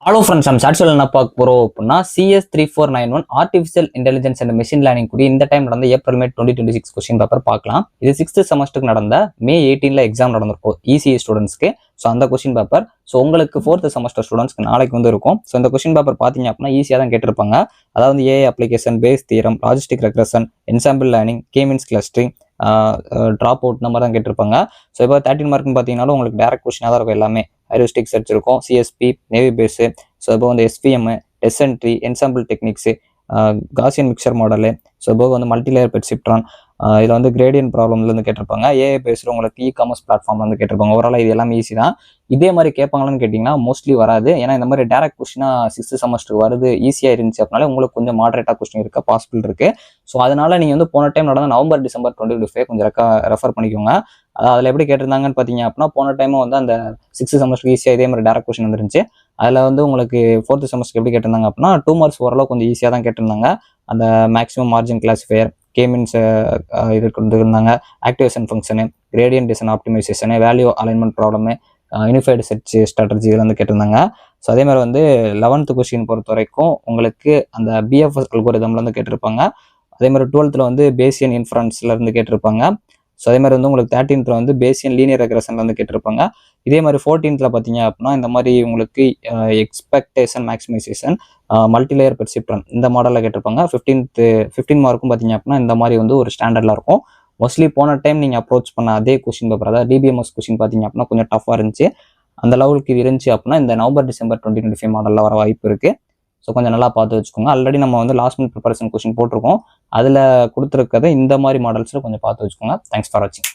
Hello friends, நம்ம சாட்சியில் என்ன பார்க்க போகிறோம் அப்படின்னா CS3491 artificial intelligence and machine learning கூடிய இந்த டைம் நடந்த ஏப்ரல் மே 2026 கொஸ்டின் பேப்பர் பார்க்கலாம். இது 6th செமஸ்டருக்கு நடந்த மே 18 எக்ஸாம் நடந்திருக்கும் ECE ஸ்டூடெண்ட்ஸ்க்கு. ஸோ அந்த கொஸ்டின் பேப்பர் உங்களுக்கு 4th செமஸ்டர் ஸ்டூடெண்ட்ஸ்க்கு நாளைக்கு வந்து இருக்கும். ஸோ இந்த கொஸ்டின் பேப்பர் பார்த்தீங்க அப்படின்னா ஈஸியாக தான் கேட்டிருப்பாங்க. அதாவது AI application, Bayes theorem, logistic regression, ensemble learning, K means clustering, dropout இந்த மாதிரி தான் கேட்டிருப்பாங்க. ஸோ இப்போ 13 மார்க்னு பார்த்தீங்கன்னாலும் உங்களுக்கு டேரக்ட் கொஸ்டினாக தான் இருக்கும். எல்லாமே ஹைரோஸ்டிக் சர்ச் இருக்கும், சிஎஸ்பி, நேவி பேஸு, ஸோ இப்போ வந்து எஸ்பிஎம், டெசன்ட்ரி, ensemble techniques, Gaussian mixture model, so இப்போ வந்து மல்டிலேயர் பெர்சிப்ட்ரான், இதில் வந்து கிரேடியன் ப்ராப்ளம்லேருந்து கேட்டிருப்பாங்க. ஏஐ பேஸில் உங்களுக்கு இ-காமர்ஸ் பிளாட்ஃபார்ம்லேருந்து கேட்டிருப்பாங்க. ஓவரால் இது எல்லாமே ஈஸி தான். இதே மாதிரி கேட்பாங்களான்னு கேட்டிங்கன்னா மோஸ்ட்லி வராது. ஏன்னா இந்த மாதிரி டேரக்ட் கொஸ்டினாக 6th செமஸ்டர் வருது, ஈஸியாக இருந்துச்சு அப்படின்னாலே உங்களுக்கு கொஞ்சம் மாடரேட்டாக கொஸ்டின் இருக்க பாசிபிள் இருக்குது. ஸோ அதனால நீங்கள் வந்து போன டைம் நடந்த நவம்பர் டிசம்பர் 2025 கொஞ்சம் ரெஃபர் பண்ணிக்கோங்க. அதில் எப்படி கேட்டிருந்தாங்கன்னு பார்த்தீங்க அப்படின்னா போன டைமும் வந்து அந்த 6th செமஸ்டர் ஈஸியாக இதே மாதிரி டேரக்ட் கொஸ்டின் வந்துருந்துச்சு. அதில் வந்து உங்களுக்கு 4th செமஸ்டர் எப்படி கேட்டிருந்தாங்க அப்படின்னா 2 மார்க்ஸ் ஓரளவு கொஞ்சம் ஈஸியாக தான் கேட்டிருந்தாங்க. அந்த மேக்ஸிமம் மார்ஜின் கிளாசிஃபையர், கே-மீன்ஸ் இது கொடுத்துருந்தாங்க, activation function, gradient design optimisation, value alignment problem, unified search strategy இதெல்லாம் வந்து கேட்டிருந்தாங்க. ஸோ அதே மாதிரி வந்து 11th கொஸ்டின் பொறுத்த வரைக்கும் உங்களுக்கு அந்த பிஎஃப்எஸ் அல்கோரிதம்ல வந்து கேட்டிருப்பாங்க. அதே மாதிரி 12th வந்து பேசியன் இன்ஃபரன்ஸ்ல இருந்து கேட்டிருப்பாங்க. ஸோ அதே மாதிரி வந்து உங்களுக்கு 13th வந்து பேசியன் லீனியர் ரெக்ரெஷன்ல வந்து கேட்டிருப்பாங்க. இதே மாதிரி 14th பார்த்தீங்க அப்படின்னா இந்த மாதிரி உங்களுக்கு எக்ஸ்பெக்டேஷன் மேக்ஸிமைசேஷன், மல்டிலேயர் பெர்சிப்ட்ரான் இந்த மாடலில் கேட்டிருப்பாங்க. 15 மார்க்கும் பார்த்தீங்க அப்படின்னா இந்த மாதிரி வந்து ஒரு ஸ்டாண்டர்டில் இருக்கும். மோஸ்ட்லி போன டைம் நீங்கள் அப்ரோச் பண்ண அதே கொஸ்டின் பேப்பர், அதாவது டிபிஎம்எஸ் கொஸ்டின் பார்த்தீங்க அப்படின்னா கொஞ்சம் டஃப்பாக இருந்துச்சு. அந்த லெவலுக்கு இது இருந்துச்சு அப்படின்னா இந்த நவம்பர் டிசம்பர் 2025 மாடலில் வர வாய்ப்பு இருக்குது. ஸோ கொஞ்சம் நல்லா பார்த்து வச்சுக்கோங்க. ஆல்ரெடி நம்ம வந்து லாஸ்ட் மினிட் ப்ரிப்பரேஷன் கொஸ்டின் போட்டிருக்கோம். அதில் கொடுத்துருக்கதை இந்த மாதிரி மாடல்ஸில் கொஞ்சம் பார்த்து வச்சுக்கோங்க. தேங்க்ஸ் ஃபார் வாட்சிங்.